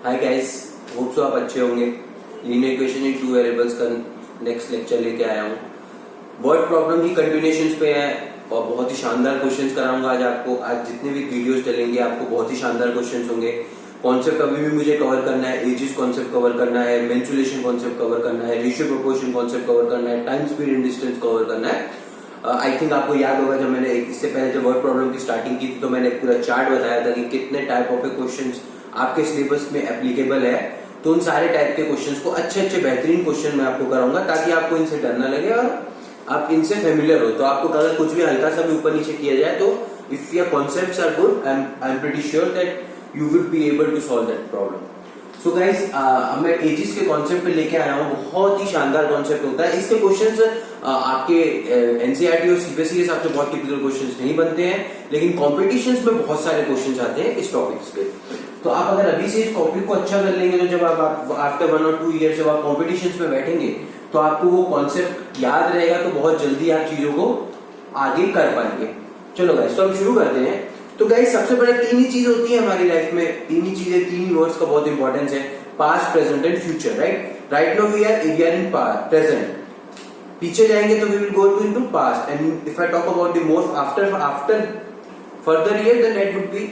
Hi guys, hope so आप अच्छे होंगे। Linear equation in two variables का नेक्स्ट लेक्चर लेके आया हूँ। वर्ड प्रॉब्लम की कंटिन्यूएशंस पे है और बहुत ही शानदार क्वेश्चंस कराऊंगा आज आपको। आज जितने भी वीडियोस डलेंगे आपको बहुत ही शानदार क्वेश्चंस होंगे। कॉन्सेप्ट अभी भी मुझे कवर करना है, एजिस कॉन्सेप्ट कवर करना है, मेंसुरेशन कॉन्सेप्ट कवर करना है, रेशियो प्रोपोर्शन कॉन्सेप्ट कवर करना है, time speed and distance cover करना है। आई थिंक आपको याद होगा जब मैंने इससे पहले जब वर्ड प्रॉब्लम की स्टार्टिंग की थी तो मैंने पूरा चार्ट बताया था कि कितने टाइप ऑफ क्वेश्चंस आपके सिलेबस में एप्लीकेबल है। तो उन सारे टाइप के क्वेश्चंस को अच्छे बेहतरीन क्वेश्चन मैं आपको कराऊंगा ताकि आपको इनसे डर ना लगे और आप इनसे फेमिलियर हो। तो आपको अगर कुछ भी हल्का सा भी ऊपर नीचे किया जाए तो if your concepts are good, I am pretty sure that you will be able to solve that problem. So guys, मैं एजिस के कॉन्सेप्ट पे लेके आया हूँ। बहुत ही शानदार कॉन्सेप्ट होता है। इसके क्वेश्चंस आपके एनसीईआरटी और सीबीएसई के हिसाब से बहुत टिपिकल क्वेश्चंस नहीं बनते हैं, लेकिन कॉम्पिटिशन्स में बहुत सारे क्वेश्चंस आते हैं इस टॉपिक्स पे। तो आप अगर अभी से इस टॉपिक को अच्छा कर लेंगे तो जब आप आफ्टर 1 और 2 ईयर जब आप कॉम्पिटिशन्स में बैठेंगे तो आपको वो कॉन्सेप्ट याद रहेगा, तो बहुत जल्दी आप चीजों को आगे कर पाएंगे। चलो गाइस, तो हम शुरू करते हैं। तो गाइस, सबसे पहले 3 ही चीज होती है हमारी लाइफ में, 3 ही चीजें, 3 ही वर्ड्स का बहुत इंपॉर्टेंस है, past, present and future. Right now we are in present. पीछे जाएंगे तो we will go to into past, and if I talk about the more after further year then it would be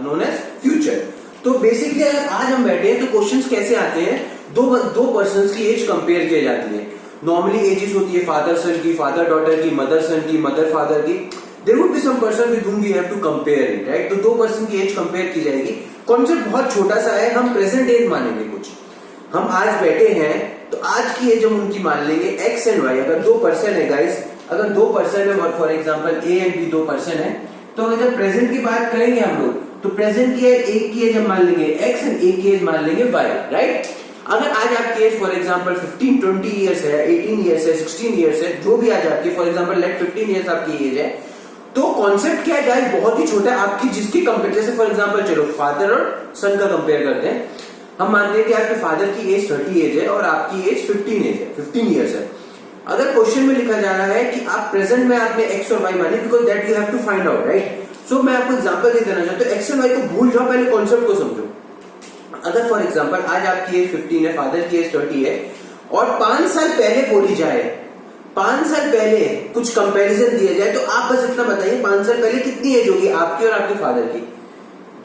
known as future. तो basically अगर आज हम बैठे हैं तो क्वेश्चंस कैसे आते हैं, दो पर्संस की एज कंपेयर की जाती है। नॉर्मली एजेस होती है फादर सन की, फादर डॉटर की, मदर सन की, मदर फादर की। There would be some person with whom we have to compare it, right. तो 2 पर्सन की एज कंपेयर की जाएगी। कॉन्सेप्ट बहुत छोटा सा है, हम प्रेजेंट एज मानेंगे। कुछ हम आज बैठे हैं तो आज की एज हम उनकी मान लेंगे एक्स एंड वाई। अगर 2 पर्सन है गाइस, अगर 2 पर्सन है, for example A and B 2 person है, तो अगर जब प्रेजेंट की बात करेंगे हम लोग तो प्रेजेंट की एज, एक की एज हम मान लेंगे एक्स एंड एक की एज मान लेंगे वाई, राइट। अगर आज आपकी एज फॉर एग्जांपल 15, 20 इयर्स है, 18 इयर्स है, 16 इयर्स है, जो भी आज आपकी फॉर एग्जांपल लेट 15 इयर्स आपकी एज है, तो कॉन्सेप्ट क्या है गाइस, बहुत ही छोटा है। आपकी जिसकी कंपेयर, जैसे फॉर एग्जांपल चलो फादर और सन का कंपेयर करते हैं। हम मानते हैं कि आपके फादर की एज 30 एज है और आपकी एज 15 एज है, 15 इयर्स है। अगर क्वेश्चन में लिखा जा रहा है कि आप प्रेजेंट में आपने एक्स और वाई माने, because that you have to find out, right. So मैं आपको एग्जांपल दे देना चाहता हूं। एक्स और वाई को भूल जाओ, पहले कॉन्सेप्ट को समझो। अगर फॉर एग्जांपल आज आपकी एज 15 है, फादर की एज 30 है और 5 साल पहले बोली जाए, 5 साल पहले कुछ कंपैरिजन दिया जाए, तो आप बस इतना बताइए 5 साल पहले कितनी एज होगी आपकी और आपके फादर की।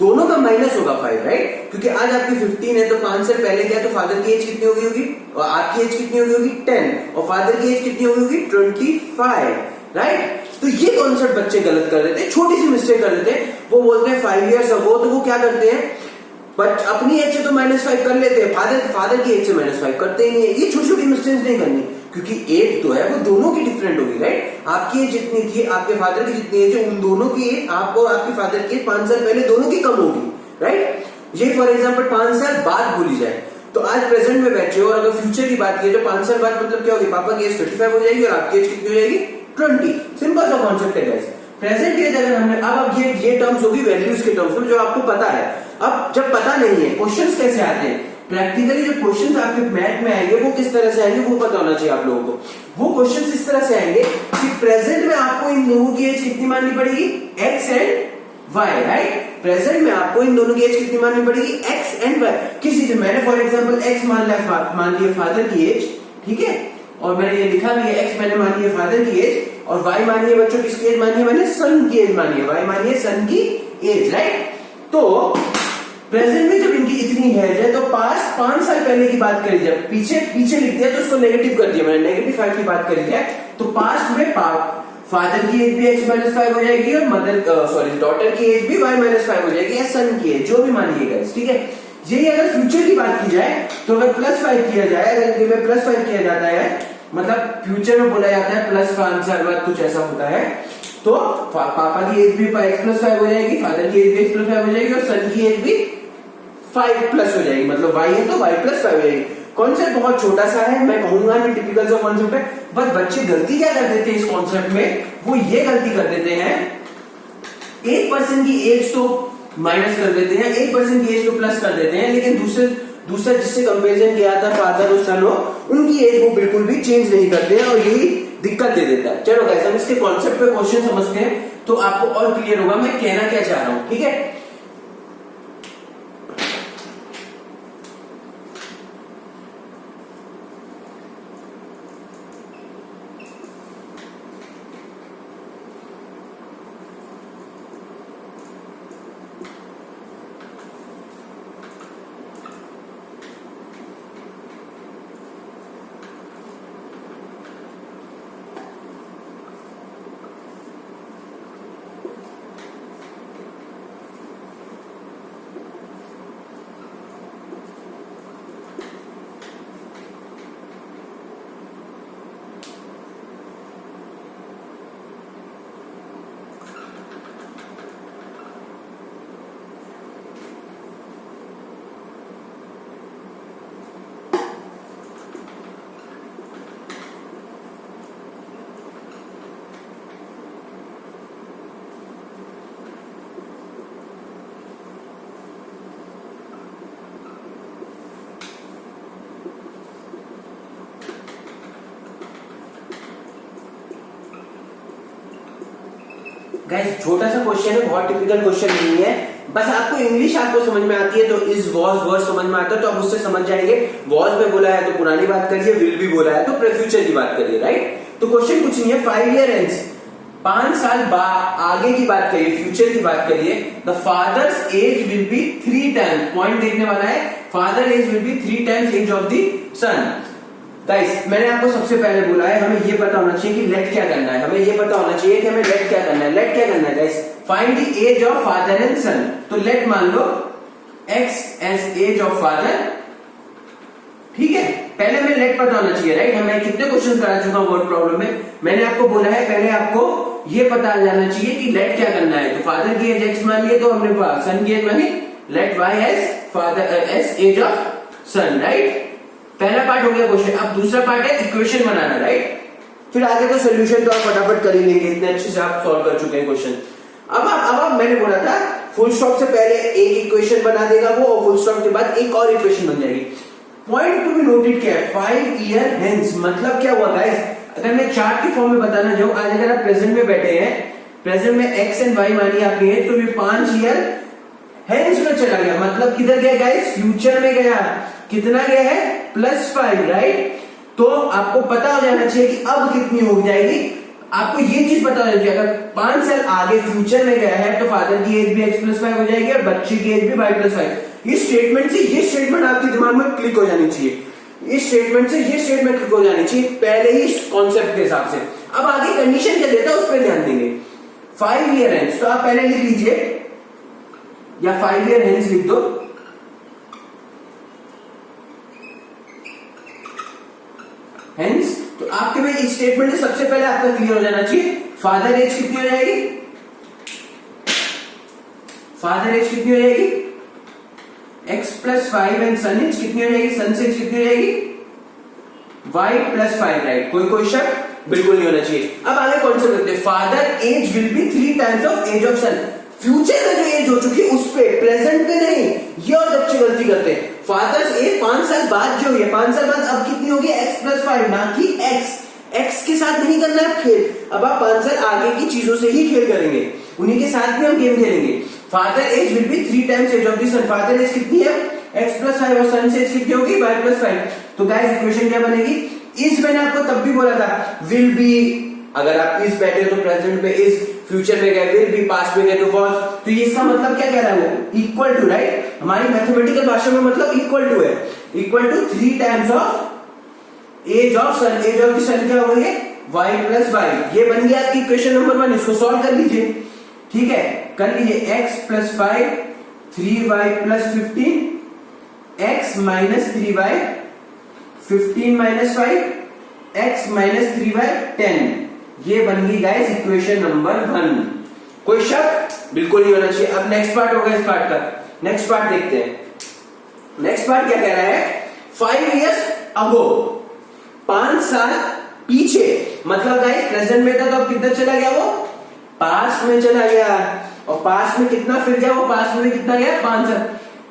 दोनों का माइनस होगा 5, राइट। क्योंकि आज आपकी 15 है तो 5 साल पहले क्या, तो फादर की एज कितनी होगी और आपकी एज कितनी होगी 10 और फादर की एज कितनी होगी 25, राइट। तो ये कॉन्सेप्ट बच्चे गलत कर देते हैं, छोटी सी मिस्टेक कर देते हैं। वो बोलते हैं 5 इयर्स अगो, तो वो क्या करते हैं, बट अपनी एज से तो -5 कर लेते हैं, फादर की एज से -5 करते ही नहीं है। ये छोटी छोटी मिस्टेक्स नहीं करनी, क्योंकि एज तो है वो दोनों की डिफरेंट होगी, राइट। आपकी एज जितनी थी, आपके फादर की जितनी एज है, उन दोनों की एज, आप और आपके फादर की 5 साल पहले दोनों की कम होगी, राइट। ये फॉर एग्जांपल 5 साल बाद बोली जाए, तो आज प्रेजेंट में बैठे हो और अगर फ्यूचर की बात की तो 5 साल बाद मतलब क्या होगी, पापा की एज 35 हो जाएगी और आपकी एज कितनी हो जाएगी 20। सिंपल सा कॉन्सेप्ट है गाइस। प्रेजेंट एज अगर हमने, अब ये टर्म्स होगी वैल्यूज के टर्म्स में जो आपको पता है। अब जब पता नहीं है, क्वेश्चंस कैसे आते हैं, प्रैक्टिकली जो क्वेश्चंस आपके मैथ में आएंगे वो किस तरह से आएंगे वो पता होना चाहिए आप लोगों को। वो क्वेश्चंस इस तरह से आएंगे कि प्रेजेंट में आपको इन दोनों की एज कितनी माननी पड़ेगी, x and y, right. Present में आपको इन दोनों की एज कितनी माननी पड़ेगी, एक्स एंड वाई। किसी से मैंने फॉर एग्जांपल एक्स मान लिया फादर की एज, ठीक है, और मैंने ये लिखा भी है एक्स मैंने मान लिया फादर की एज, और वाई मानिए बच्चों किसकी एज मानिए, मैंने सन की एज मानिए, वाई मानिए सन की एज, राइट। तो प्रेजेंट में जब इनकी इतनी एज है तो पास्ट 5 साल पहले की बात करी जाए, पीछे लिख दिया तो उसको नेगेटिव कर दिया मैंने, -5 की बात करी जाए, तो पास्ट में फादर की एज भी x -5 हो जाएगी और डॉटर की एज भी y -5 हो जाएगी, या सन की एज, जो भी मानिएगा, ठीक है। यही अगर फ्यूचर की बात की जाए तो अगर +5 किया जाए, अगर +5 किया जाता है, मतलब फ्यूचर में बोला जाता है +5 साल बाद कुछ ऐसा होता है, तो पापा की एज भी x +5 हो जाएगी, फादर की एज भी x +5 हो जाएगी और सन की एज भी 5+ हो जाएगी, मतलब y है तो y +5 हो जाएगी। कॉन्सेप्ट बहुत छोटा सा है, मैं कहूंगा नहीं टिपिकल सा कॉन्सेप्ट है, बस बच्चे गलती क्या कर देते हैं इस कॉन्सेप्ट में, वो ये गलती कर देते हैं, एक पर्सन की एज तो माइनस कर देते हैं, एक पर्सन की एज को प्लस कर देते हैं, लेकिन दूसरा जिससे कंपेरिजन किया था फादर और सन हो, उनकी एज वो बिल्कुल भी चेंज नहीं करते हैं और यही दिक्कत दे देता है। चलो गाइस, हम इसके कॉन्सेप्ट पे क्वेश्चन समझते हैं तो आपको और क्लियर होगा मैं कहना क्या चाह रहा हूं, ठीक है। गाइस छोटा सा क्वेश्चन है, बहुत टिपिकल क्वेश्चन नहीं है, बस आपको इंग्लिश आपको समझ में आती है तो इज वॉज वर्ड समझ में आता है तो आप उससे समझ जाएंगे। वॉज में बोला है तो पुरानी बात करिए, विल भी बोला है तो फ्यूचर की बात करिए, राइट। तो क्वेश्चन कुछ नहीं है, 5 year hence 5 साल आगे की बात करिए, फ्यूचर की बात करिए, the father's age will be 3 times, point देखने वाला है, father age will be 3 times age of the son. Guys मैंने आपको सबसे पहले बोला है हमें ये पता होना चाहिए कि लेट क्या करना है, हमें ये पता होना चाहिए कि हमें लेट क्या करना है। लेट क्या करना है guys, find the age of father and son. तो लेट मान लो x age age of father, ठीक है। पहले हमें लेट पता होना चाहिए, राइट। हमें कितने क्वेश्चन करा चुका हूं वर्ड प्रॉब्लम में, मैंने आपको बोला है पहले आपको ये पता जाना चाहिए कि लेट क्या करना है। तो फादर की एज x मान लिए तो हमने सन की एज मानी, let y as father age age of son, right. पहला पार्ट हो गया क्वेश्चन। अब दूसरा पार्ट है इक्वेशन बनाना, राइट। फिर आगे तो सोल्यूशन तो आप फटाफट कर ही लेंगे, इतने अच्छे से आप सॉल्व कर चुके हैं क्वेश्चन। अब मैंने बोला था फुल स्टॉप से पहले एक इक्वेशन बना देगा वो, और फुल स्टॉप के बाद एक और इक्वेशन बन जाएगी। पॉइंट टू बी नोटेड क्या है, 5 year hence मतलब क्या हुआ गाइस, अगर मैं चार्ट की फॉर्म में बताना चाहूं, आज अगर आप प्रेजेंट में बैठे हैं, प्रेजेंट में x एंड y मानी आपकी है, तो ये 5 year hence में चला गया, मतलब किधर गया गाइस, फ्यूचर में गया। कितना गया है, +5, राइट। तो आपको पता हो जाना चाहिए कि अब कितनी हो जाएगी। आपको ये चीज पता होना चाहिए, अगर 5 साल आगे फ्यूचर में गया है तो फादर की एज भी x+5 हो जाएगी और बच्चे की एज भी y+5। इस स्टेटमेंट से ये स्टेटमेंट आपके दिमाग में क्लिक हो जानी चाहिए, इस स्टेटमेंट से ये स्टेटमेंट क्लिक हो जानी चाहिए पहले ही कॉन्सेप्ट के हिसाब से। अब आगे कंडीशन क्या देता है उस पर ध्यान देंगे। 5 year hence, तो आप पहले लिख लीजिए या 5 year hence लिख दो, Hence, तो आपके में इस स्टेटमेंट से सबसे पहले आपका क्लियर हो जाना चाहिए फादर एज कितनी हो जाएगी, फादर एज कितनी हो जाएगी, x+5 एंड सन एज कितनी हो जाएगी, सन एज कितनी हो जाएगी, y+5, राइट। कोई शक बिल्कुल नहीं होना चाहिए। अब आगे कॉन्सेप्ट देखते हैं, father age will be 3 times of age of son. Future में जो एज हो चुकी है उस पे, प्रेजेंट पे नहीं। ये और बच्चे गलती करते हैं, फादर्स एज 5 साल बाद जो हुई है, 5 साल बाद अब कितनी होगी, x+5, ना कि x के साथ नहीं करना है खेल। अब आप 5 साल आगे की चीजों से ही खेल करेंगे, उन्हीं के साथ भी हम गेम खेलेंगे। Father age will be 3 times age of the son. Father age कितनी है, x+5, और सन एज कितनी होगी, y+5। तो गाइस इक्वेशन क्या बनेगी, इस मैंने आपको तब भी बोला था विल बी, अगर आप इस बैठे तो प्रेजेंट में इस, फ्यूचर में गए विल बी, पास्ट में गए तो वॉज। तो ये इसका मतलब क्या कह रहा है वो, इक्वल टू, राइट। हमारी मैथमेटिकल भाषा में मतलब इक्वल टू है, equal to 3 times of age of son. Age of the son क्या हो गई है, y+y। ये बन गया आपकी इक्वेशन नंबर 1। इसको सॉल्व कर लीजिए, ठीक है, कर लीजिए। x+5 3y+15, x - 3y 15 - 5, x - 3y 10। ये बन गई गाइस इक्वेशन नंबर 1। कोई शक बिल्कुल नहीं होना चाहिए। अब नेक्स्ट पार्ट होगा इस पार्ट का, नेक्स्ट पार्ट देखते हैं। नेक्स्ट पार्ट क्या कह रहा है, 5 years अगो, 5 साल पीछे, मतलब गाइस प्रेजेंट में था तो अब कितना चला गया वो, पास्ट में चला गया। और पास्ट में कितना फिर गया वो, पास्ट में कितना गया, 5 साल,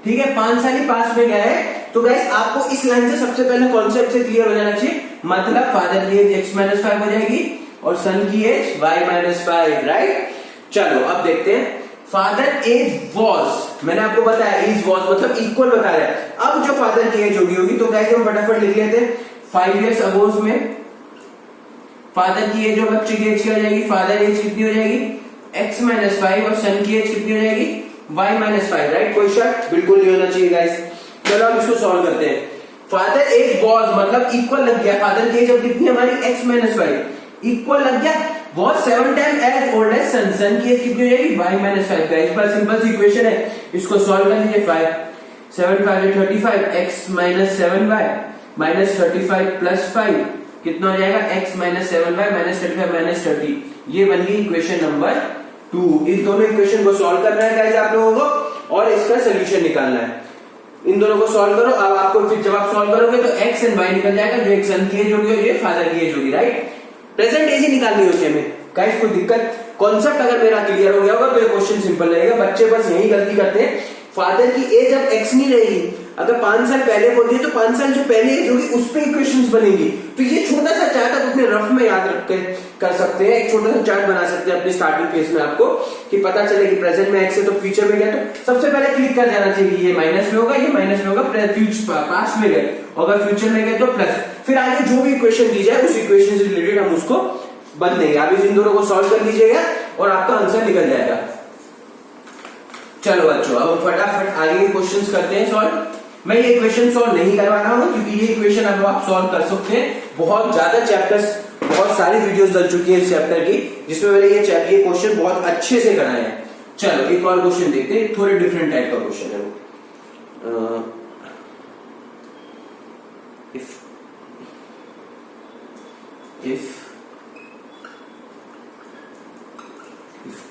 ठीक है, 5 साल ही पास्ट में गया है। तो गाइस आपको इस लाइन से सबसे पहले कॉन्सेप्ट से क्लियर हो जाना चाहिए, मतलब फादर की एज x-5 हो जाएगी और सन की एज y-5, राइट। चलो अब देखते हैं, फादर एज वॉज, मैंने आपको बताया एज वॉज मतलब इक्वल बता रहा है। अब जो फादर की एज होगी तो गाइस हम फटाफट लिख लेते हैं 5 years अगोज में फादर की एज और बच्चे की एज क्या हो जाएगी, फादर एज कितनी हो जाएगी, x-5, और सन की एज कितनी हो जाएगी, y-5, राइट। कोई शक बिल्कुल नहीं होना चाहिए गाइस। चलो अब इसको सॉल्व करते हैं। फादर एज वॉज मतलब इक्वल लग गया, फादर की एज अब कितनी हमारी, x-5, इक्वल लग गया। Was 7 times as old as son, son की एज कितनी हो जाएगी, y-5। इस पर सिंपल सी इक्वेशन है, इसको सॉल्व कर लीजिए। 7 5 35, x - 7y -35 + 5 कितना हो जाएगा, x - 7y -35 -30। ये बन गई इक्वेशन नंबर 2। इन दोनों इक्वेशन को सॉल्व करना है गाइस आप लोगों को, और इसका सोल्यूशन निकालना है। इन दोनों को सॉल्व करो। अब आपको फिर जब आप सॉल्व करोगे तो x एंड y निकल जाएगा, जो एक सन की एज होगी और ये फादर की एज होगी, राइट। प्रेजेंट एज ही निकालनी होती है हमें गाइस, कोई दिक्कत, कॉन्सेप्ट अगर मेरा क्लियर हो गया होगा तो ये क्वेश्चन सिंपल रहेगा। बच्चे बस यही गलती करते हैं, फादर की एज अब x नहीं रहेगी, अगर 5 साल पहले बोल दिए तो 5 साल जो पहले एज होगी उस पर इक्वेशंस बनेंगी। तो ये छोटा सा चार्ट आप अपने रफ में याद रख कर सकते हैं, एक छोटा सा चार्ट बना सकते हैं अपने स्टार्टिंग फेज में आपको, कि पता चले कि प्रेजेंट में एक्स है तो फ्यूचर में गया, तो सबसे पहले क्लिक कर जाना चाहिए ये माइनस में होगा, ये माइनस में होगा, पास्ट में गए, अगर फ्यूचर में गए तो प्लस, फिर आगे जो भी इक्वेशन दी जाए उस इक्वेशन से रिलेटेड हम उसको बदलेंगे। आप इन दोनों को सॉल्व कर लीजिएगा और आपका आंसर निकल जाएगा। चलो बच्चों, अब हम फटाफट आगे के क्वेश्चंस करते हैं सॉल्व। मैं ये इक्वेशन सॉल्व नहीं करवा रहा हूं क्योंकि ये इक्वेशन अब आप सॉल्व कर सकते हैं, बहुत ज्यादा चैप्टर्स, बहुत सारी वीडियोस डल चुकी हैं इस चैप्टर की जिसमें मैंने ये क्वेश्चन बहुत अच्छे से कराए हैं। चलो एक और क्वेश्चन देखते हैं, थोड़े डिफरेंट टाइप का क्वेश्चन है वो। if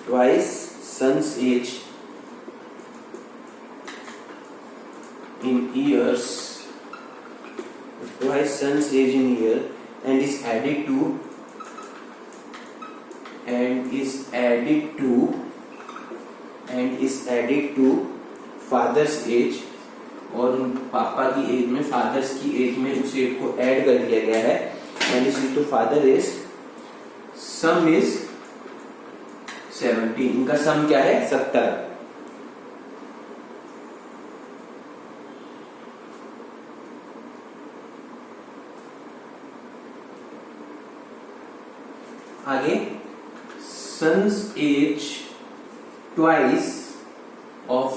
twice son's age in years, if twice son's age in year and is added to father's age, और पापा की एज में फादर्स की एज में उस एज को ऐड कर दिया गया है, and is equal to father is sum is 70, इनका सम क्या है 70। आगे son's age twice of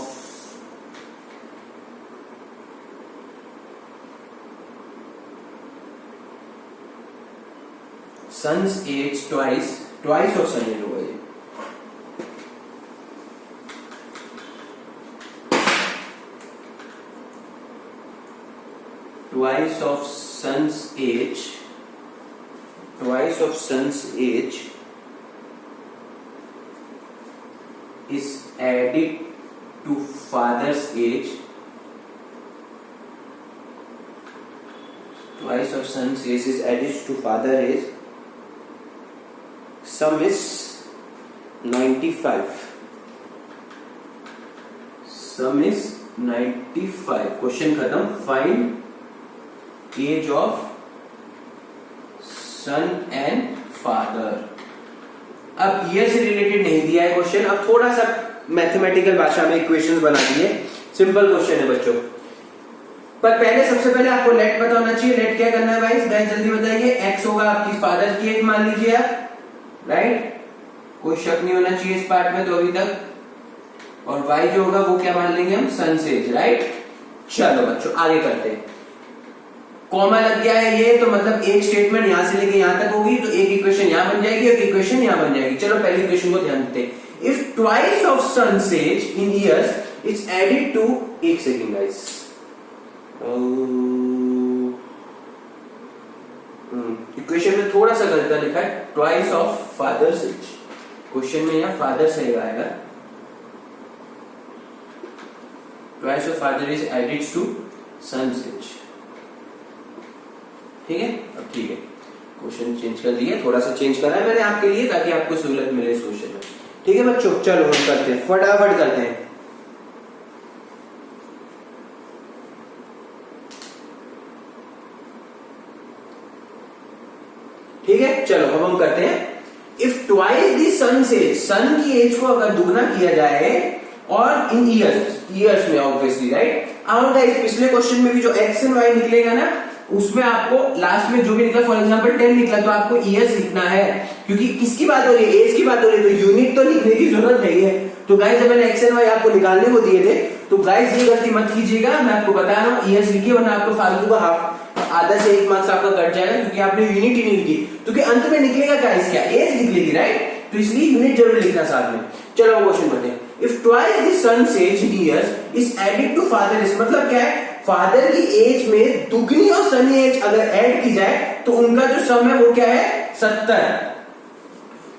son's age twice of son age होगा ये, twice of son's age is added to father's age, twice of son's age is added to father age, sum is 95, sum is 95। Question खत्म। Find age of son and father. अब year से related नहीं दिया है question, अब थोड़ा सा mathematical भाषा में इक्वेशंस बना दिए, सिंपल क्वेश्चन है बच्चों। पर पहले सबसे पहले आपको लेट पता होना चाहिए। लेट क्या करना है भाई, जल्दी बताइए। एक्स होगा आपकी फादर की एज मान लीजिए आप, राइट, कोई शक नहीं होना चाहिए इस पार्ट में तो अभी तक। और वाई जो होगा वो क्या मान लेंगे हम, सन से एज, राइट। चलो बच्चों आगे करते हैं। कॉमा लग गया है ये, तो मतलब एक स्टेटमेंट यहां से लेके यहां तक होगी, तो एक इक्वेशन यहां बन जाएगी, एक इक्वेशन यहां बन जाएगी। चलो पहली इक्वेशन को ध्यान देते हैं। If twice of son's age in years is added to, एक सेकेंड गाइस, इक्वेशन में थोड़ा सा गलत लिखा है, twice of father's age. Question में यहां फादर सही आएगा, twice of father is added to son's age. ठीक है, अब ठीक है, क्वेश्चन चेंज कर दिया, थोड़ा सा चेंज करा है मैंने आपके लिए ताकि आपको सहूलियत मिले इस क्वेश्चन में। ठीक है बच्चों, चलो हम करते हैं, फटाफट करते हैं। ठीक है, चलो अब हम करते हैं। If twice the son's age, son की एज को अगर दुगना किया जाए और इन ईयर्स में ऑब्वियसली, राइट। अब गाइस पिछले क्वेश्चन में भी जो एक्स एंड वाई निकलेगा ना, उसमें आपको लास्ट में जो भी निकला, फॉर एग्जांपल 10 निकला, तो आपको ईयर्स लिखना है, क्योंकि किसकी बात हो रही है, एज की बात हो रही है, तो यूनिट तो लिखने की जरूरत नहीं है। तो गाइस जब मैंने एक्स एंड वाई आपको निकालने को दिए थे, तो गाइस ये गलती मत कीजिएगा, मैं आपको बता रहा हूँ ईयर्स लिखिए, वरना आपको फालतू का आधा से 1 मार्क्स आपका कट जाएगा, क्योंकि आपने यूनिट ही नहीं लिखी। क्योंकि अंत में निकलेगा गाइस क्या, एज निकलेगी, राइट। तो इसलिए यूनिट जरूर लिखना साथ में। चलो क्वेश्चन पढ़ते हैं। If twice the son's age in years is added to father age, मतलब क्या है, फादर की एज में दुगनी और सन एज अगर ऐड की जाए तो उनका जो सम है वो क्या है, 70।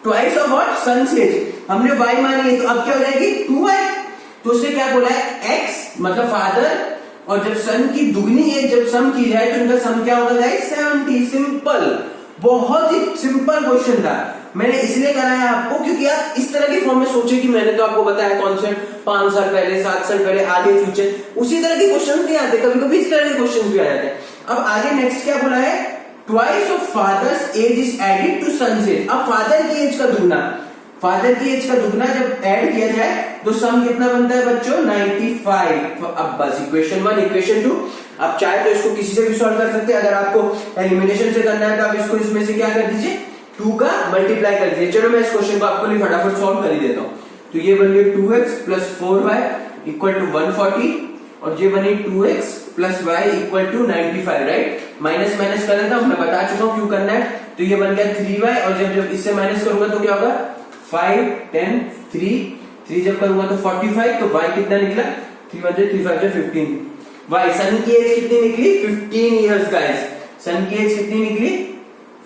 Twice of what, son's age, हमने y मानी है, तो अब क्या हो जाएगी 2y। तो उससे क्या बोला है, x मतलब फादर, और जब सन की दुगनी एज जब सम की जाए तो उनका सम क्या होगा गाइस, 70। सिंपल, बहुत ही सिंपल क्वेश्चन था। मैंने इसलिए कराया आपको क्योंकि आप इस तरह की फॉर्म में सोचे कि मैंने तो आपको बताया कॉन्सेप्ट 5 साल पहले, 7 साल पहले, आगे फ्यूचर, उसी तरह के क्वेश्चन नहीं आते, कभी कभी इस तरह के क्वेश्चन भी आ जाते हैं। अब आगे नेक्स्ट क्या बोला है, twice of father's age is added to son's age. अब फादर की एज का दुगना, फादर की एज का दुगना जब ऐड किया जाए तो सम कितना बनता है बच्चों 95। अब बस इक्वेशन 1 इक्वेशन 2, आप चाहे तो इसको किसी से भी सॉल्व कर सकते हैं। अगर आपको एलिमिनेशन से करना है तो आप इसको इसमें से क्या कर दीजिए 2 का मल्टीप्लाई कर दीजिए। चलो मैं इस क्वेश्चन को आपको लिए फटाफट सॉल्व कर ही देता हूं। तो ये बन गई 2x plus 4y equal to 140 और ये बनी 2x plus y equal to 95, right. Minus minus कर लेता हूं, मैं बता चुका हूं क्यों करना है। तो ये बन गया 3y और जब इससे माइनस करूंगा तो क्या होगा 5 10 3 जब करूंगा तो 45। तो y कितना निकला 3 15 सन की एज कितनी निकली 15 इयर्स गाइस। सन की एज कितनी निकली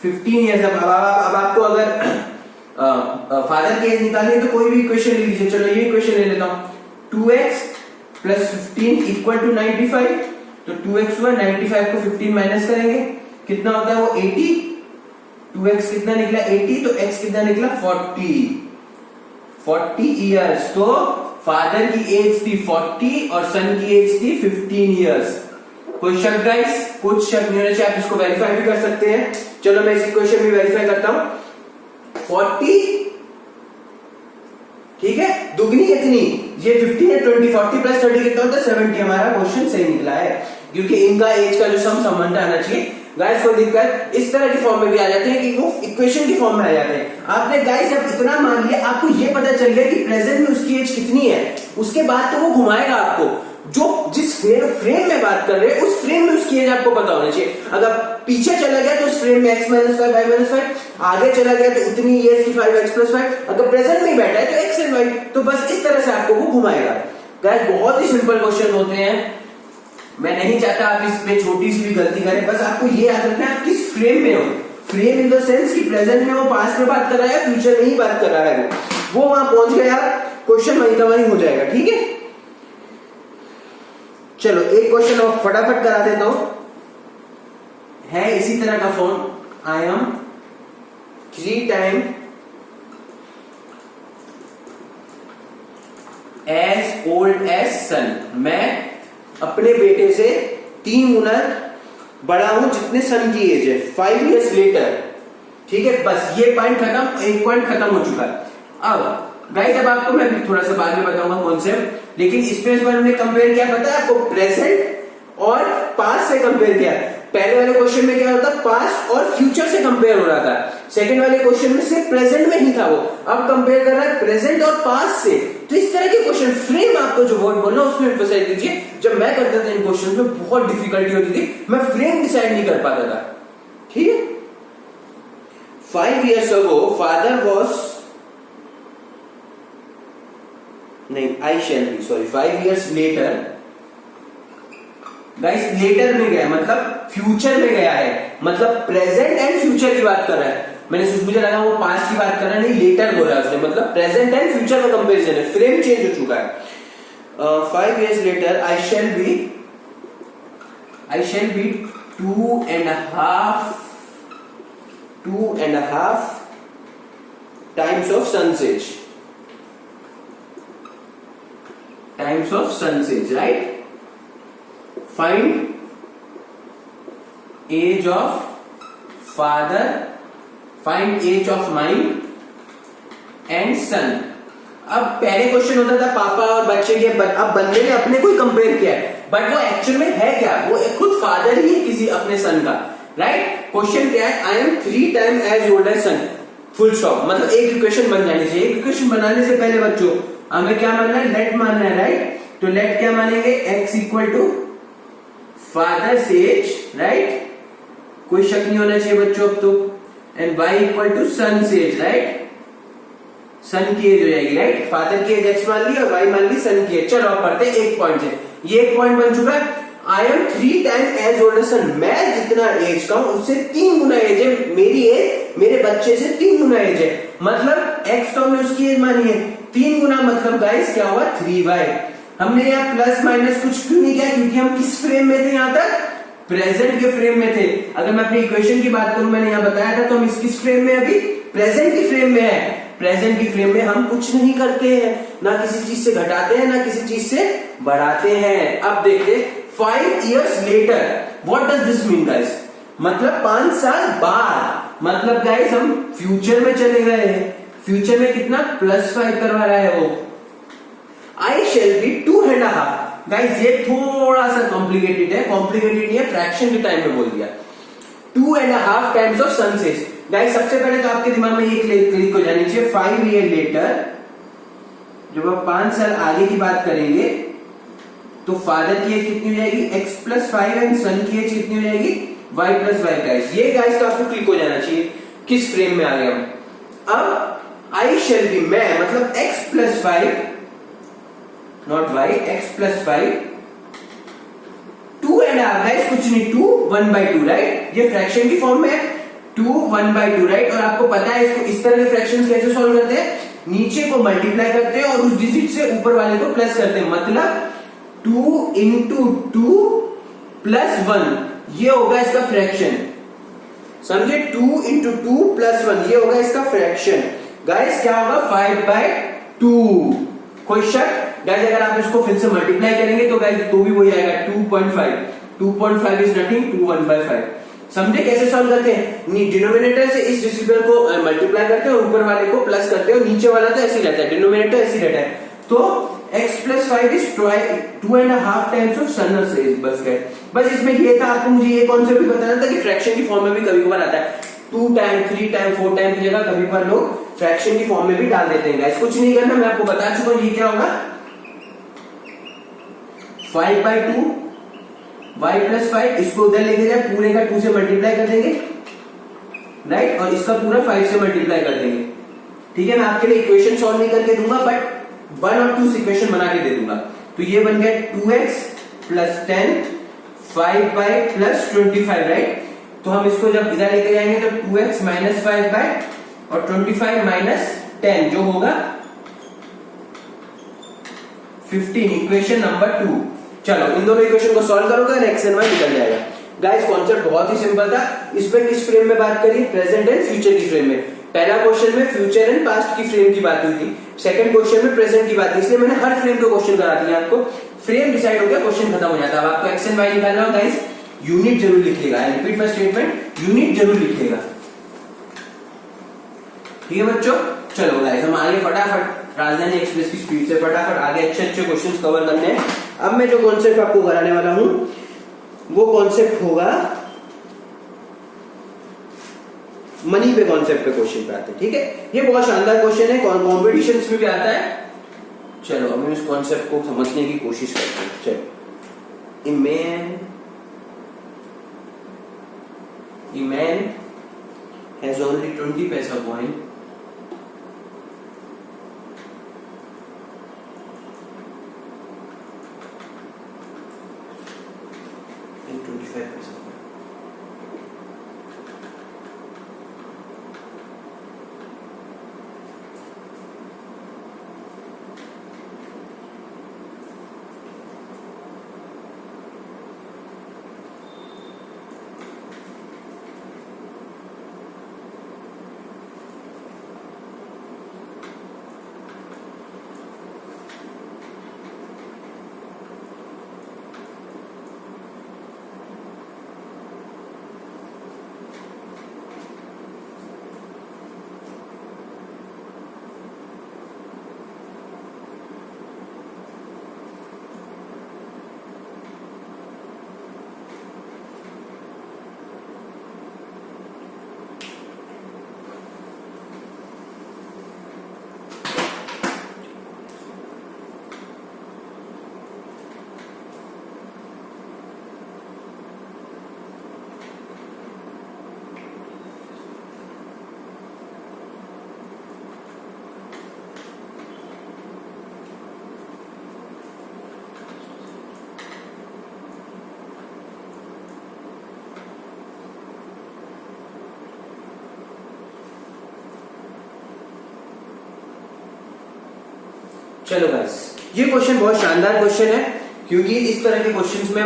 15 इयर्स। अब आपको अगर फादर की एज निकालनी है तो कोई भी इक्वेशन ले लीजिए। चलो ये इक्वेशन ले लेता हूं 2x प्लस 15 इक्वल टू 95। तो 2x हुआ 95 को 15 माइनस करेंगे कितना होता है वो 80। 2x कितना निकला 80 तो x कितना निकला 40 इयर्स। तो फादर की एज थी 40 और सन की एज थी 15 इयर्स। कोई शक गाइस? कुछ शक नहीं होना चाहिए, आप इसको वेरीफाई भी कर सकते हैं। चलो मैं इस इक्वेशन भी वेरीफाई करता हूं 40, ठीक है, दुगनी कितनी ये 15 है 20 40 प्लस 30 कितना होता है 70। हमारा क्वेश्चन सही निकला है क्योंकि इनका एज का जो सम संबंध आना चाहिए। गाइस कोई दिक्कत इस तरह की फॉर्म में भी आ जाते हैं कि वो इक्वेशन की फॉर्म में आ जाते हैं। आपने गाइस अब इतना मान लिया, आपको ये पता चल गया कि प्रेजेंट में उसकी एज कितनी है, उसके बाद तो वो घुमाएगा आपको जो जिस फ्रेम में बात कर रहे हैं उस फ्रेम में उसकी एज आपको पता होना चाहिए। अगर पीछे चला गया तो उस फ्रेम में x माइनस 5 y माइनस 5, आगे चला गया तो उतनी ईयर्स की 5x प्लस 5, अगर प्रेजेंट में बैठा है तो x एंड y। तो बस इस तरह से आपको वो घुमाएगा। गाइस बहुत ही सिंपल क्वेश्चन होते हैं, मैं नहीं चाहता आप इसमें छोटी सी भी गलती करें। बस आपको ये याद रखना है आप किस फ्रेम में हो। फ्रेम इन द सेंस कि प्रेजेंट में वो पास्ट में बात कर रहा है, फ्यूचर में ही बात कर रहा है, वो वहां पहुंच गया क्वेश्चन वहीं का वहीं हो जाएगा। ठीक है, चलो एक क्वेश्चन और फटाफट करा देता हूं, है इसी तरह का form. I am 3 time as old as son. मैं अपने बेटे से 3 गुना बड़ा हूं जितने सन की एज है 5 इयर्स लेटर। ठीक है, बस ये पॉइंट खत्म, एक पॉइंट खत्म हो चुका है। अब गाइस अब आपको मैं थोड़ा सा बाद में बताऊंगा कॉन्सेप्ट, लेकिन इसमें हमने कंपेयर किया, पता है आपको, प्रेजेंट और पास्ट से कंपेयर किया। पहले वाले क्वेश्चन में क्या होता था, पास्ट और फ्यूचर से कंपेयर हो रहा था। सेकंड वाले क्वेश्चन में सिर्फ प्रेजेंट में ही था वो, अब कंपेयर कर रहा है प्रेजेंट और पास्ट से। तो इस तरह के क्वेश्चन, फ्रेम आपको जो वर्ड बोलना उसमें एम्फसाइज कीजिए। जब मैं करता था इन क्वेश्चन में बहुत डिफिकल्टी होती थी, मैं फ्रेम डिसाइड नहीं कर पाता था। ठीक है, 5 years ago father was नहीं, I shall be, sorry, 5 years later, guys later में गया मतलब फ्यूचर में गया है, मतलब प्रेजेंट एंड फ्यूचर की बात कर रहा है। मुझे लगा वो पास्ट की बात कर रहा है, नहीं लेटर बोल रहा है उसने, मतलब प्रेजेंट एंड फ्यूचर का कंपैरिजन है, फ्रेम चेंज हो चुका है। 5 years later I shall be 2.5 times of sun's age. Times of sun's age, right? Find age of father, find age of mine and son. अब पहले क्वेश्चन होता था पापा और बच्चे के, अब बंदे ने अपने को ही कंपेयर किया है, बट वो एक्चुअल में है क्या, वो खुद फादर ही है किसी अपने सन का, राइट। क्वेश्चन क्या है, I am 3 time as old as son, full stop. मतलब एक इक्वेशन बन जानी चाहिए। एक इक्वेशन बनाने से पहले बच्चों हमें क्या मानना है, लेट मानना है, राइट। तो लेट क्या मानेंगे, x equal to father's age, right, कोई शक नहीं होना चाहिए बच्चों अब तो, and y equal to son's age, right, son की एज हो जाएगी, राइट। फादर की एज x मान ली और y मान ली सन की एज। चलो अब पढ़ते हैं एक पॉइंट से, ये एक पॉइंट बन चुका है। I am 3 time as old son, मैं जितना एज का हूं उससे 3 गुना एज है मेरी एज, मेरे बच्चे से 3 गुना एज है, मतलब x तो हमने उसकी एज मानी है 3 गुना, मतलब गाइस क्या हुआ 3y। हमने यहाँ प्लस माइनस कुछ क्यों नहीं किया, क्योंकि हम किस फ्रेम में थे, यहाँ तक प्रेजेंट के फ्रेम में थे। अगर मैं अपनी इक्वेशन की बात करूं, मैंने यहाँ बताया था, तो हम किस फ्रेम में, अभी प्रेजेंट की फ्रेम में है। प्रेजेंट की फ्रेम में हम कुछ नहीं करते हैं, ना किसी चीज से घटाते हैं ना किसी चीज से बढ़ाते हैं। अब देखते 5 years later, what does this mean guys? मतलब 5 साल बाद, मतलब गाइस हम फ्यूचर में चले गए हैं। फ्यूचर में कितना +5 करवा रहा है वो। I shall be 2.5। गाइस ये थोड़ा सा कॉम्प्लिकेटेड है, कॉम्प्लिकेटेड नहीं है, फ्रैक्शन के टाइम में बोल दिया। 2.5 times of son's age. Guys सबसे पहले तो आपके दिमाग में ये क्लिक हो जानी चाहिए, 5 ईयर लेटर, जब आप 5 साल आगे की बात करेंगे तो फादर की एज कितनी हो जाएगी, x+5 एंड सन की एज कितनी हो जाएगी, y+y। गाइस ये गाइस तो आपको क्लिक हो जाना चाहिए किस फ्रेम में आ गया हम। अब आई शेल बी, मैं मतलब x+5 not y, x+5 2.5 guys, कुछ नहीं, 2 1/2 राइट। ये फ्रैक्शन की फॉर्म में है, 2 1/2 राइट। और आपको पता है इसको इस तरह के फ्रैक्शंस कैसे सॉल्व करते हैं, नीचे को मल्टीप्लाई करते हैं और उस डिजिट से ऊपर वाले को प्लस करते हैं। मतलब 2 × 2 + 1, ये होगा इसका फ्रैक्शन, समझे। 2 × 2 + 1, ये होगा इसका फ्रैक्शन। गाइस क्या होगा, 5/2। कोई शक? गाइस अगर आप इसको फिर से मल्टीप्लाई करेंगे तो गाइस तो भी वही आएगा 2.5। 2.5 इज नथिंग, 2 1/5। समझे कैसे सॉल्व करते हैं। डिनोमिनेटर से इस डिसिमल को मल्टीप्लाई करते हैं और ऊपर वाले को प्लस करते हैं और नीचे वाला तो ऐसे ही रहता है, डिनोमिनेटर ऐसे ही रहता है। तो x+5 is 2.5 times of son's age. बस इसमें ये था, आपको मुझे ये कॉन्सेप्ट भी बताना था कि फ्रैक्शन की फॉर्म में भी कभी कभार आता है 2 टाइम 3 टाइम 4 टाइम की जगह कभी कभार लोग फ्रैक्शन की फॉर्म में भी डाल देते हैं। गाइस कुछ नहीं करना, मैं आपको बता चुका हूं। ये क्या होगा, 5/2 y+5, इसको उधर लेके जाए, पूरे का 2 से मल्टीप्लाई कर देंगे राइट, और इसका पूरा 5 से मल्टीप्लाई कर देंगे। ठीक है, मैं आपके लिए इक्वेशन सॉल्व नहीं करके दूंगा, बट 1 और 2 इक्वेशन बना के दे दूंगा। तो ये बन गया 2x + 10 5y + 25 राइट। तो हम इसको जब इधर लेके जाएंगे तो 2x - 5y और 25 - 10 जो होगा 15, इक्वेशन नंबर 2। चलो इन दोनों इक्वेशन को सॉल्व करोगे और x and y निकल जाएगा। गाइस कॉन्सेप्ट बहुत ही सिंपल था। इसमें किस फ्रेम में बात करी, प्रेजेंट एंड फ्यूचर की फ्रेम में। पहला क्वेश्चन में फ्यूचर एंड पास्ट की फ्रेम की बात हुई थी, सेकंड क्वेश्चन में प्रेजेंट की बात थी, इसलिए मैंने हर फ्रेम का क्वेश्चन करा दिया आपको। फ्रेम डिसाइड हो गया, क्वेश्चन खत्म हो जाता है। अब आपको x and y निकालना हो गाइस, यूनिट जरूर लिखिएगा। I repeat my statement, unit जरूर लिखिएगा। ठीक है बच्चों, चलो गाइस हम आगे फटाफट राजधानी एक्सप्रेस की स्पीड से फटाफट आगे अच्छे अच्छे क्वेश्चंस कवर करने हैं। अब मैं जो कॉन्सेप्ट आपको कराने वाला हूं वो कॉन्सेप्ट होगा मनी पे, कॉन्सेप्ट पे क्वेश्चन पे आते हैं। ठीक है, ये बहुत शानदार क्वेश्चन है, कॉम्पिटिशन्स में भी आता है। चलो अब हम इस कॉन्सेप्ट को समझने की कोशिश करते हैं। चलो, a man has only 20 paisa coin and 25 paisa coin. चलो गाइस, ये क्वेश्चन बहुत शानदार क्वेश्चन है, क्योंकि इस तरह के क्वेश्चंस में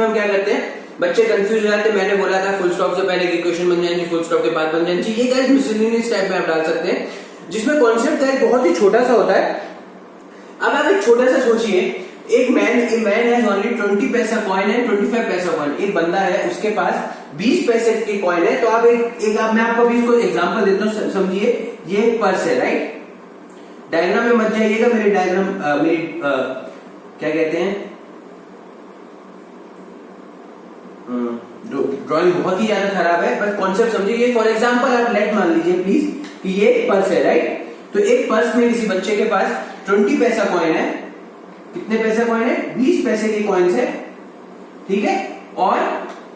हम क्या करते हैं, बच्चे कंफ्यूज हो जाते हैं। मैंने बोला था फुल स्टॉप से पहले की क्वेश्चन बन जाएंगे, फुल स्टॉप के बाद बन जाएंगे। ये गाइस मिसलेनियस टाइप में आप डाल सकते हैं, जिसमें कॉन्सेप्ट गाइस बहुत ही छोटा सा होता है। अब आप एक छोटा सा सोचिए, एक मैन हैज ओनली 20 पैसा कॉइन है, 25 पैसा कॉइन। एक बंदा है उसके पास 20 पैसे के कॉइन है। तो आप मैं आपको अभी इसको एग्जांपल देता हूँ, समझिए। ये एक पर्स है, राइट। डायग्राम में मत जाइएगा, मेरे डायग्राम क्या कहते हैं, ड्राइंग बहुत ही ज्यादा खराब है, बस कॉन्सेप्ट समझिए। फॉर एग्जांपल आप लेट मान लीजिए प्लीज कि ये एक पर्स है, राइट। तो एक पर्स में किसी बच्चे के पास 20 पैसा कॉइन है। कितने पैसा कॉइन है? 20 पैसे के कॉइन्स है, ठीक है, और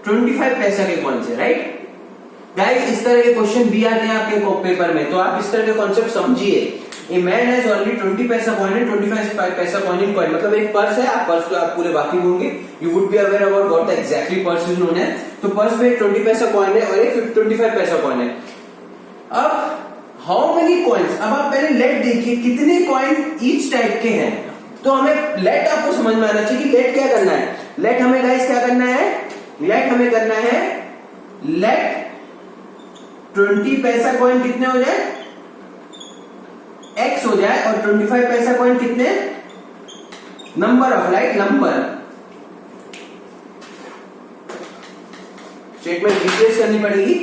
25 पैसा के कॉइन्स है, राइट। गाइस इस तरह के क्वेश्चन भी आते हैं आपके पेपर में, तो आप इस तरह के कॉन्सेप्ट समझिए। ए मैन हैज ओनली 20 पैसा कॉइन है, 25 पैसा कॉइन इन कॉइन, मतलब एक पर्स है। आप पर्स तो आप पूरे वाकिफ होंगे, you would be aware about what the exactly purse is known है। तो पर्स में 20 पैसा कॉइन है और एक 25 पैसा कॉइन है। अब हाउ मेनी कॉइन्स, अब आप पहले लेट देखिए कितने कॉइन ईच टाइप के हैं। तो हमें लेट आपको समझ में आना चाहिए कि लेट क्या करना है। लेट हमें गाइस क्या करना है? लेट हमें करना है, लेट 20 पैसा कॉइन कितने हो जाए? x हो जाए, और 25 पैसा कॉइन कितने? Number of, right, number. Statement replace करनी पड़ेगी।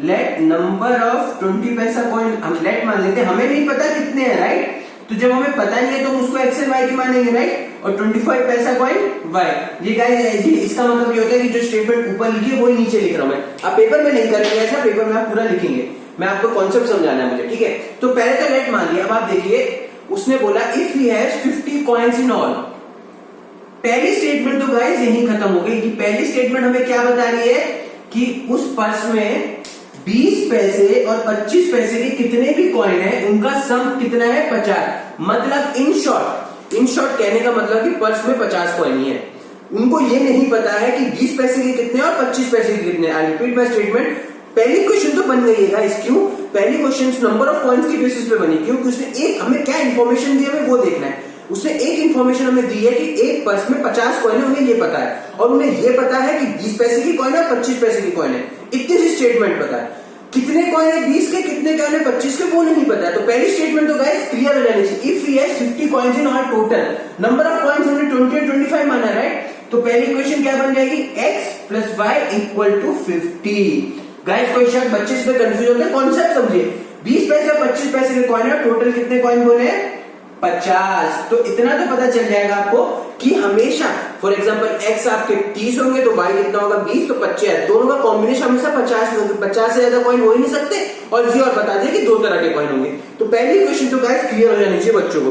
लेट नंबर ऑफ 20 पैसा कॉइन, हम लेट मान लेते हैं, हमें नहीं पता कितने हैं, राइट। तो जब हमें पता नहीं है तो हम उसको एक्स एंड वाई की मानेंगे, राइट। और 25 पैसा कॉइन वाई। ये गाइस इसका मतलब ये होता है कि जो स्टेटमेंट ऊपर लिखी है वही नीचे लिख रहा हूं मैं। आप पेपर में नहीं करेंगे ऐसा, पेपर में आप पूरा लिखेंगे। मैं आपको कॉन्सेप्ट समझाना है मुझे, ठीक है। तो पहले तो लेट मान लिया। अब आप देखिए उसने बोला if he has 50 coins in all. पहली स्टेटमेंट तो गाइस यही खत्म हो गई कि पहली स्टेटमेंट हमें क्या बता रही है कि उस पर्स में 20 पैसे और 25 पैसे के कितने भी कॉइन है उनका सम कितना है? 50। मतलब इन शॉर्ट कहने का मतलब कि पर्स में 50 कॉइन ही है। उनको ये नहीं पता है कि 20 पैसे के कितने और 25 पैसे के कितने। आई रिपीट माय स्टेटमेंट, पहली क्वेश्चन तो बन गई है गाइस। क्यों? पहली क्वेश्चन नंबर ऑफ कॉइन्स की बेसिस पे बनी, क्योंकि उसने एक हमें क्या इंफॉर्मेशन दी हमें वो देखना है। उसने एक इंफॉर्मेशन हमें दी है कि एक पर्स में 50 कॉइन है, उन्हें ये पता है, और उन्हें ये पता है कि 20 पैसे की कॉइन है, 25 पैसे की कॉइन है। इतनी सी स्टेटमेंट पता है। कितने कॉइन है 20 के, कितने कॉइन है 25 के, वो नहीं पता है। तो पहली स्टेटमेंट तो गाइस क्लियर हो जानी चाहिए। If he has 50 coins in all total, number of coins हमने 20 और 25 माना, राइट। तो पहली क्वेश्चन क्या बन जाएगी? x plus y equal to 50। Guys कोई शायद बच्चे इस पे कंफ्यूज होते हैं, कॉन्सेप्ट समझिए। 20 पैसे और 25 पैसे के कॉइन है, टोटल कितने कॉइन बोले? 50। तो इतना तो पता चल जाएगा आपको कि हमेशा फॉर एग्जांपल x आपके 30 होंगे तो y कितना होगा? 20। तो 50, दोनों का कॉम्बिनेशन हमेशा 50 होगा। 50 से ज्यादा कॉइन हो ही नहीं सकते। और ये और बता दें कि दो तरह के कॉइन होंगे। तो पहली क्वेश्चन तो गाइस क्लियर हो जानी चाहिए बच्चों को।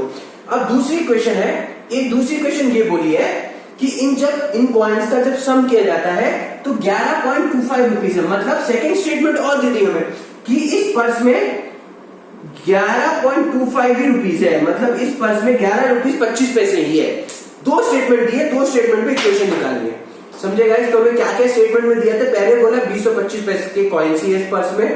अब दूसरी क्वेश्चन है, एक दूसरी क्वेश्चन ये बोली है कि इन कॉइन्स का जब सम किया जाता है तो 11.25 रुपीज है। मतलब सेकेंड स्टेटमेंट और दे दी हमें कि इस पर्स में 11.25 ही रुपीज है। मतलब इस पर्स में 11 रुपीज 25 पैसे ही है। दो स्टेटमेंट दिए, दो स्टेटमेंट पे इक्वेशन निकालनी है। समझे गाइस? तो हमें क्या क्या स्टेटमेंट में दिया था? पहले बोला 20 और 25 पैसे के कॉइन्स ही है इस पर्स में,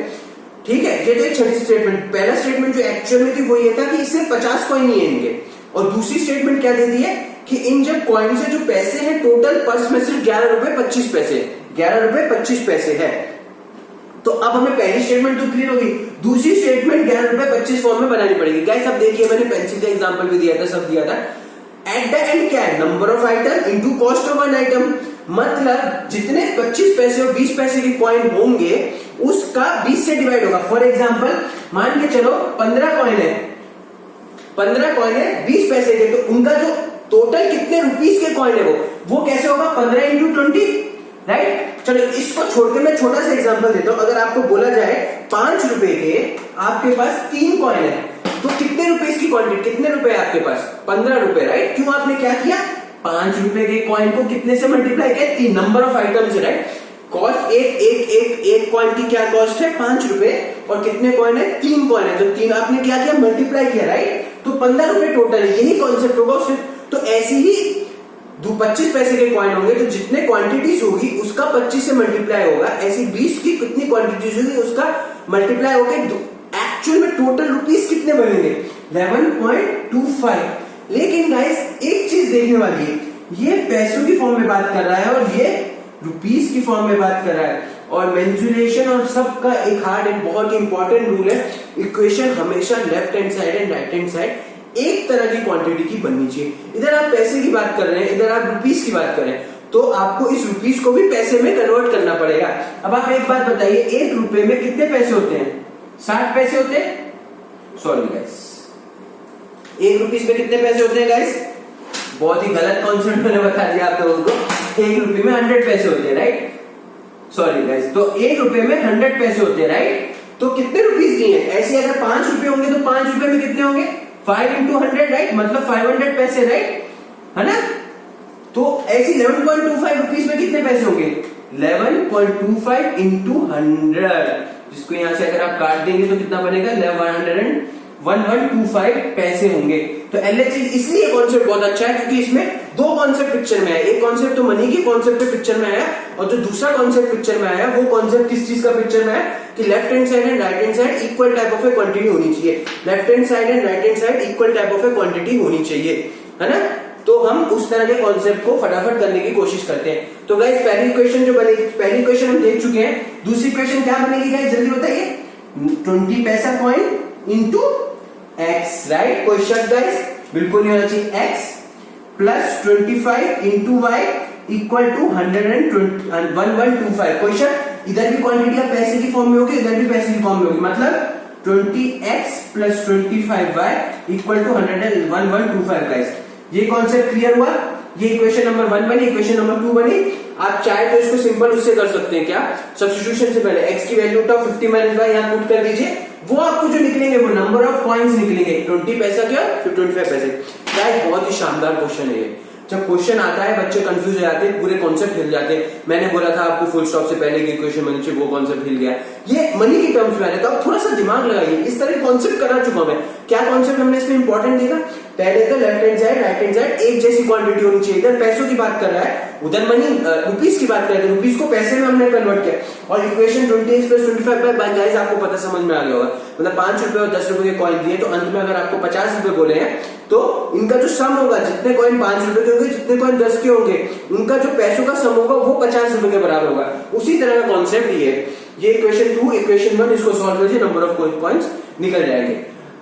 ठीक है। ये तो एक छोटी स्टेटमेंट। पहला स्टेटमेंट जो एक्चुअल में थी वो ये था कि इससे 50 कॉइन ही है इनके। और दूसरी स्टेटमेंट क्या दे दी है कि इन जब कॉइन से जो पैसे हैं टोटल पर्स में सिर्फ 11 रुपए 25 पैसे, 11 रुपए 25 पैसे है। तो अब हमें पहली स्टेटमेंट तो क्लियर होगी, दूसरी स्टेटमेंट 11 रुपए 25 फॉर्म में बनानी पड़ेगी। गाइस अब देखिए मैंने पेंसिल का एग्जांपल भी दिया था, सब दिया था। एट द एंड क्या है? Number of item into cost of one item. मतलब जितने 25 पैसे और 20 पैसे के कॉइन होंगे उसका 20 से डिवाइड होगा। फॉर एग्जांपल मान के चलो 15 कॉइन है, 15 कॉइन है 20 पैसे के, तो उनका जो टोटल कितने रुपीस के कॉइन है वो कैसे होगा? 15 इंटू 20, राइट। चलो इसको छोड़ के मैं छोटा सा एग्जांपल देता हूं। अगर आपको बोला जाए 5 रुपए के आपके पास 3 कॉइन है तो कितने रुपए की क्वांटिटी, कितने रुपए है आपके पास? 15 रुपए, राइट। क्यों? आपने क्या किया? 5 रुपए के कॉइन को कितने से मल्टीप्लाई किया? 3, number of items, right. Cost एक कॉइन की क्या कॉस्ट है? 5 रुपए। और कितने कॉइन है? 3 कॉइन है। तो 3 आपने क्या किया? मल्टीप्लाई किया, राइट। तो 15 रुपए टोटल है। यही कॉन्सेप्ट होगा उसमें। तो ऐसे ही 25 पैसे के कॉइन होंगे तो जितने क्वांटिटीज होगी उसका 25 से मल्टीप्लाई होगा। ऐसी 20 की कितनी क्वांटिटीज होगी उसका मल्टीप्लाई होकर एक्चुअल में टोटल रुपीस कितने बनेंगे? 11.25। लेकिन गाइस एक चीज देखने वाली है, ये पैसों की फॉर्म में बात कर रहा है और ये रुपीस की फॉर्म में बात कर रहा है। और मेंसुरेशन और सबका एक हार्ड एंड बहुत ही इंपॉर्टेंट रूल है, इक्वेशन हमेशा left hand side and right hand side एक तरह की क्वांटिटी की बननी चाहिए। इधर आप पैसे की बात कर रहे हैं, इधर आप रुपीस की बात कर रहे हैं, तो आपको इस रुपीस को भी पैसे में कन्वर्ट करना पड़ेगा। अब आप एक बात बताइए, 1 रुपए में कितने पैसे होते हैं? 60 पैसे होते हैं। सॉरी गाइस, 1 रुपीस में कितने पैसे होते हैं गाइस? बहुत ही गलत कॉन्सेप्ट मैंने बता दिया आप लोगों को। 1 रुपए में 100 पैसे होते हैं, राइट? सॉरी गाइस, तो 1 रुपए में 100 पैसे होते हैं, राइट? तो कितने रुपीस दिए? ऐसे अगर 5 रुपए होंगे तो 5 रुपए में कितने होंगे? 5 into 100, राइट? मतलब 500 पैसे, राइट? है ना? तो ऐसे 11.25 रुपीस में कितने पैसे होंगे? 11.25 into 100, जिसको यहां से अगर आप काट देंगे तो कितना बनेगा? 1125 पैसे होंगे। तो LHS इसलिए कॉन्सेप्ट बहुत अच्छा है क्योंकि इसमें दो कॉन्सेप्ट पिक्चर में है। एक कॉन्सेप्ट तो मनी की कॉन्सेप्ट पे पिक्चर में आया, और जो दूसरा कॉन्सेप्ट पिक्चर में आया वो कॉन्सेप्ट किस चीज का पिक्चर में है कि left hand side and right hand side equal type of A quantity होनी चाहिए। Left hand side and right hand side equal type of A quantity होनी चाहिए, है ना? तो हम उस तरह के कॉन्सेप्ट को फटाफट करने की कोशिश करते हैं। तो गाइस पहली इक्वेशन जो बनेगी, पहली इक्वेशन हम देख चुके हैं। दूसरी इक्वेशन क्या बनेगी गाइस, जल्दी बताइए? 20 पैसा कॉइन इनटू x, राइट? कोई शक गाइस? बिल्कुल नहीं होना चाहिए। x plus 25 into y equal to 1125। कोई शक? इधर भी क्वांटिटी आप पैसे की फॉर्म में होगी, इधर भी पैसे की फॉर्म में होगी, मतलब 20x plus 25y equal to 1125 guys. ये कॉन्सेप्ट क्लियर हुआ? ये इक्वेशन नंबर 1 बनी, इक्वेशन नंबर 2 बनी। आप चाहे तो इसको सिंपल उससे कर सकते हैं, क्या? सब्स्टिट्यूशन से पहले x की वैल्यू उठाओ, 50 माइनस y यहां पुट कर दीजिए, वो आपको जो निकलेंगे वो नंबर ऑफ कॉइन्स निकलेंगे। 20 पैसा क्या, फिर 25 पैसे। क्या बहुत ही शानदार क्वेश्चन है ये। जब क्वेश्चन आता है बच्चे कंफ्यूज हो जाते हैं, पूरे कॉन्सेप्ट हिल जाते हैं। मैंने बोला था आपको फुल स्टॉप से पहले की इक्वेशन बनी चाहिए, वो कॉन्सेप्ट हिल गया। ये मनी की टर्म्स में आ रहा है, तो आप थोड़ा सा दिमाग लगाइए। इस तरह कॉन्सेप्ट करा चुका मैं। क्या कॉन्सेप्ट हमने इसमें इंपॉर्टेंट देखा? पहले तो left hand side right hand side एक जैसी क्वांटिटी होनी चाहिए। इधर पैसों की बात कर रहा है, उधर मनी रुपीस की बात कर रहे थे, रुपीस को पैसे में हमने कन्वर्ट किया। और equation 20x plus 25 bye guys आपको पता समझ में आ गया होगा। मतलब 5 रुपए और 10 रुपए के कॉइन दिए, तो अंत में अगर आपको 50 रुपए बोले हैं तो इनका जो सम होगा, जितने कॉइन 5 रुपए के होंगे, जितने कॉइन 10 के होंगे, उनका जो पैसों का सम होगा वो 50 रुपए के बराबर होगा। उसी तरह का कॉन्सेप्ट ये है। ये इक्वेशन 2, इक्वेशन 1, इसको सॉल्व कीजिए, नंबर ऑफ पॉइंट्स निकल जाएंगे।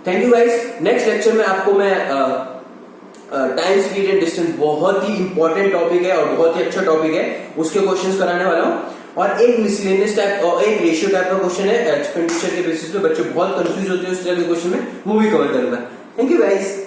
Thank you guys. Next lecture में आपको मैं टाइम, स्पीड एंड डिस्टेंस, बहुत ही इंपॉर्टेंट टॉपिक है और बहुत ही अच्छा टॉपिक है, उसके क्वेश्चंस कराने वाला हूं। और एक मिसलेनियस टाइप और एक रेशियो टाइप का क्वेश्चन है, एक्सपेंडिचर के बेसिस पे बच्चे बहुत कंफ्यूज होते हैं उस तरह के क्वेश्चन में, वो भी कवर करूंगा। Thank you guys.